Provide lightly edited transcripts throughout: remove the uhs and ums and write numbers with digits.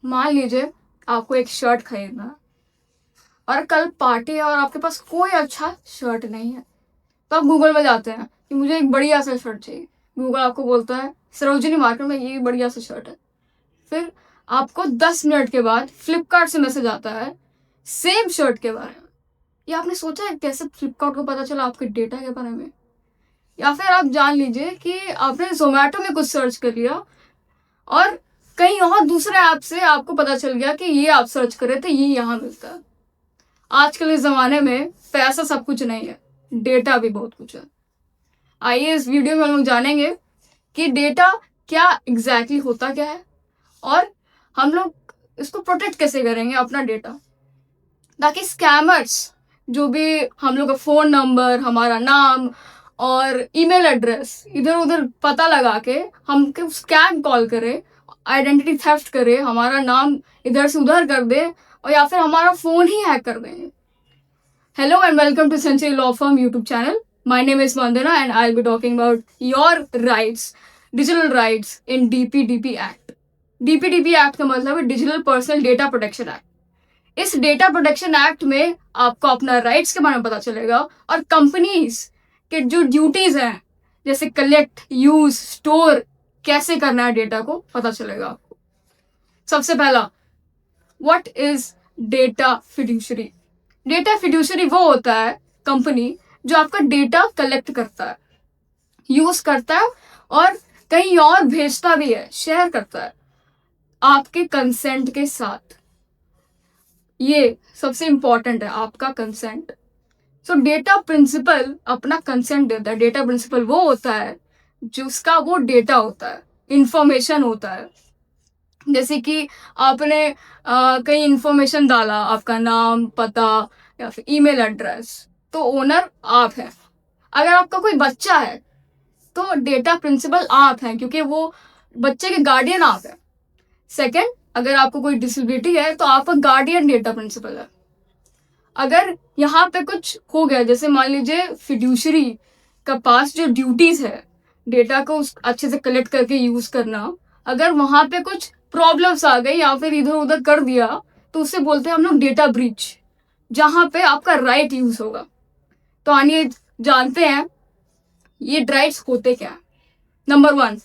मान लीजिए आपको एक शर्ट खरीदना है और कल पार्टी है और आपके पास कोई अच्छा शर्ट नहीं है, तो आप गूगल में जाते हैं कि मुझे एक बढ़िया सा शर्ट चाहिए। गूगल आपको बोलता है सरोजिनी मार्केट में ये बढ़िया सा शर्ट है। फिर आपको 10 मिनट के बाद फ्लिपकार्ट से मैसेज आता है सेम शर्ट के बारे में। या आपने सोचा है कैसे फ्लिपकार्ट को पता चला आपके डेटा के बारे में? या फिर आप जान लीजिए कि आपने जोमेटो में कुछ सर्च कर लिया और कहीं और दूसरे ऐप से आपको पता चल गया कि ये आप सर्च कर रहे थे, ये यहाँ मिलता है। आजकल इस जमाने में पैसा सब कुछ नहीं है, डेटा भी बहुत कुछ है। आइए इस वीडियो में हम लोग जानेंगे कि डेटा क्या एग्जैक्टली होता क्या है और हम लोग इसको प्रोटेक्ट कैसे करेंगे अपना डेटा, ताकि स्कैमर्स जो भी हम लोग का फ़ोन नंबर, हमारा नाम और ईमेल एड्रेस इधर उधर पता लगा के हमको स्कैम कॉल करे, आइडेंटिटी थेफ्ट करे, हमारा नाम इधर से उधर कर दे और या फिर हमारा फ़ोन ही हैक कर देंगे। Hello and welcome to Century Law Firm YouTube channel. My name is Vandana and I'll be talking about your rights, digital rights in DPDP Act. DPDP Act का मतलब है digital personal data protection act. इस data protection act में आपको अपना rights के बारे में पता चलेगा और कंपनीज के जो ड्यूटीज हैं जैसे कलेक्ट, यूज, स्टोर कैसे करना है डेटा को पता चलेगा आपको। सबसे पहला, what is data fiduciary? Data fiduciary वो होता है कंपनी जो आपका डेटा कलेक्ट करता है, यूज करता है और कहीं और भेजता भी है, शेयर करता है आपके कंसेंट के साथ। ये सबसे इंपॉर्टेंट है, आपका कंसेंट। सो डेटा प्रिंसिपल अपना कंसेंट देता है। डेटा प्रिंसिपल वो होता है जिसका वो डेटा होता है, इंफॉर्मेशन होता है। जैसे कि आपने कहीं इंफॉर्मेशन डाला, आपका नाम, पता या फिर ईमेल एड्रेस, तो ओनर आप हैं। अगर आपका कोई बच्चा है तो डेटा प्रिंसिपल आप हैं, क्योंकि वो बच्चे के गार्डियन आप हैं। सेकंड, अगर आपको कोई डिसेबिलिटी है तो आपका गार्डियन डेटा प्रिंसिपल है। अगर यहाँ पे कुछ हो गया, जैसे मान लीजिए फिड्यूशरी का पास जो ड्यूटीज है डेटा को अच्छे से कलेक्ट करके यूज करना, अगर वहां पे कुछ प्रॉब्लम्स आ गई या फिर इधर उधर कर दिया तो उसे बोलते हैं हम लोग डेटा ब्रीच, जहां पे आपका राइट यूज होगा। तो आइए जानते हैं ये राइट्स होते क्या है। Number 1,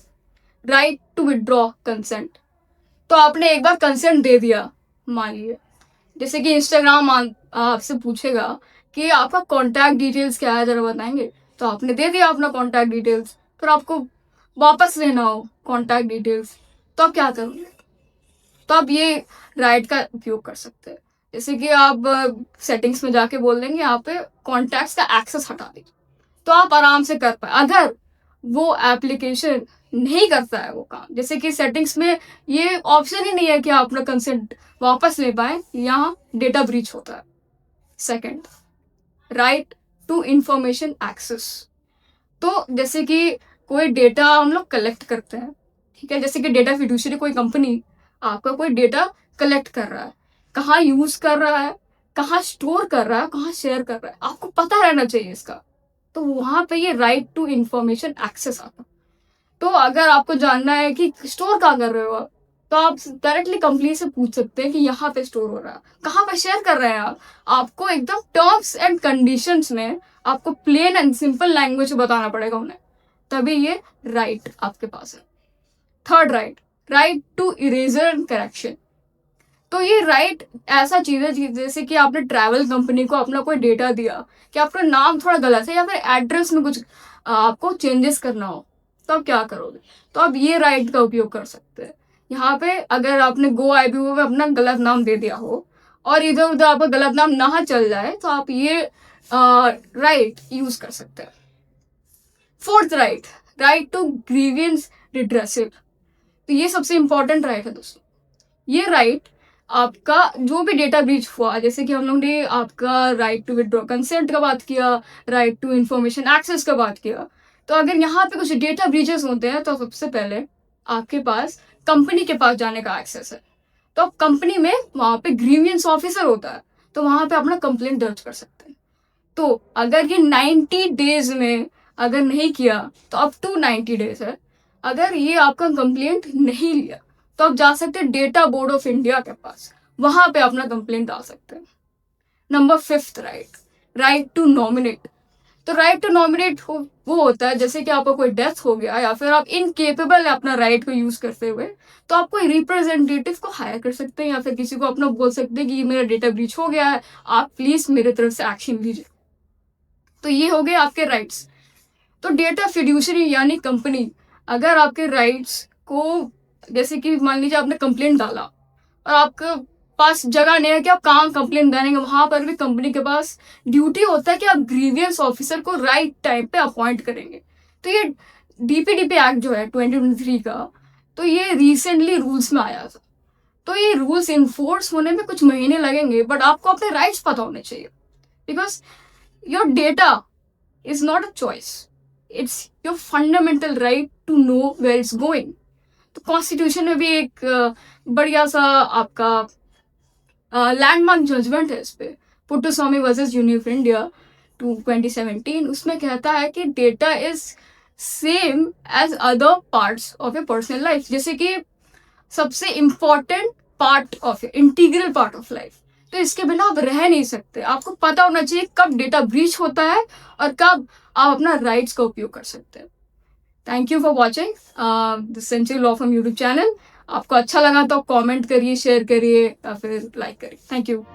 right to withdraw consent. तो आपने एक बार कंसेंट दे दिया, मान लीजिए जैसे कि इंस्टाग्राम आपसे पूछेगा कि आपका कॉन्टैक्ट डिटेल्स क्या है, जरा बताएंगे। तो आपने दे दिया अपना कॉन्टैक्ट डिटेल्स, फिर आपको वापस लेना हो कॉन्टैक्ट डिटेल्स, तो आप क्या करोगे? तो आप ये राइट का उपयोग कर सकते हैं। जैसे कि आप सेटिंग्स में जाके बोल देंगे यहाँ पे कॉन्टैक्ट्स का एक्सेस हटा दीजिए, तो आप आराम से कर पाए। अगर वो एप्लीकेशन नहीं करता है वो काम, जैसे कि सेटिंग्स में ये ऑप्शन ही नहीं है कि आप अपना कंसेंट वापस ले पाए, यहाँ डेटा ब्रीच होता है। Second, right to information access. तो जैसे कि कोई डेटा हम लोग कलेक्ट करते हैं, ठीक है, जैसे कि डेटा फिड्यूशरी कोई कंपनी आपका कोई डेटा कलेक्ट कर रहा है, कहाँ यूज कर रहा है, कहाँ स्टोर कर रहा है, कहाँ शेयर कर रहा है, आपको पता रहना चाहिए इसका। तो वहां पे ये राइट टू इंफॉर्मेशन एक्सेस आता। तो अगर आपको जानना है कि स्टोर कहाँ कर रहे हो आप, तो आप डायरेक्टली कंपनी से पूछ सकते हैं कि यहाँ पे स्टोर हो रहा है, कहाँ पे शेयर कर रहे हैं आप। आपको एकदम टर्म्स एंड कंडीशंस में आपको प्लेन एंड सिंपल लैंग्वेज बताना पड़ेगा उन्हें, तभी ये राइट आपके पास है। Third right, right to erasure and correction. तो ये राइट ऐसा चीज है जैसे कि आपने ट्रैवल कंपनी को अपना कोई डेटा दिया कि आपका नाम थोड़ा गलत है या फिर एड्रेस में कुछ आपको चेंजेस करना हो, तो आप क्या करोगे? तो आप ये राइट का उपयोग कर सकते हैं। यहाँ पे अगर आपने गो IPO में अपना गलत नाम दे दिया हो और इधर उधर आपका गलत नाम ना चल जाए, तो आप ये राइट यूज कर सकते हैं। Fourth right, right to grievance redressal. तो ये सबसे इंपॉर्टेंट राइट है दोस्तों। ये राइट आपका जो भी डेटा ब्रीच हुआ, जैसे कि हम लोग ने आपका राइट टू विड्रॉ कंसेंट का बात किया, राइट टू इंफॉर्मेशन एक्सेस का बात किया, तो अगर यहाँ पे कुछ डेटा ब्रीचेस होते हैं तो सबसे पहले आपके पास कंपनी के पास जाने का एक्सेस है। तो आप कंपनी में वहां पे ग्रीवियंस ऑफिसर होता है, तो वहां पे अपना कंप्लेंट दर्ज कर सकते हैं। तो अगर ये 90 डेज में अगर नहीं किया तो अप टू 90 डेज है। अगर ये आपका कंप्लेंट नहीं लिया तो आप जा सकते हैं डेटा बोर्ड ऑफ इंडिया के पास, वहां पे अपना कंप्लेंट डाल सकते हैं। Number 5 right to nominate. तो राइट टू नॉमिनेट वो होता है जैसे कि आपका कोई डेथ हो गया या फिर आप इनकेपेबल है अपना राइट को यूज करते हुए, तो आप कोई रिप्रेजेंटेटिव को हायर कर सकते हैं या फिर किसी को अपना बोल सकते हैं कि मेरा डेटा ब्रीच हो गया है, आप प्लीज मेरे तरफ से एक्शन लीजिए। तो ये हो गए आपके राइट्स। तो डेटा फिड्यूशरी यानी कंपनी अगर आपके राइट्स को, जैसे कि मान लीजिए आपने कंप्लेंट डाला और आपके पास जगह नहीं है कि आप कहाँ कंप्लेंट डालेंगे, वहां पर भी कंपनी के पास ड्यूटी होता है कि आप ग्रीवियंस ऑफिसर को राइट टाइम पे अपॉइंट करेंगे। तो ये डीपीडीपी एक्ट जो है 2023 का, तो ये रिसेंटली रूल्स में आया था। तो ये रूल्स इन्फोर्स होने में कुछ महीने लगेंगे, बट आपको अपने राइट्स पता होने चाहिए, because your data is not a choice. It's your fundamental right to know where it's going. तो कॉन्स्टिट्यूशन में भी एक बढ़िया सा आपका लैंडमार्क जजमेंट है इस पे, Puttaswamy versus union of India 2017। उसमें कहता है कि data is same as other parts of a personal life, जैसे कि सबसे important part of integral part of life. तो इसके बिना आप रह नहीं सकते। आपको पता होना चाहिए कब डेटा ब्रीच होता है और कब आप अपना राइट्स का उपयोग कर सकते हैं। Thank you for watching the century law from YouTube channel. आपको अच्छा लगा तो कमेंट करिए, शेयर करिए या फिर लाइक करिए। Thank you.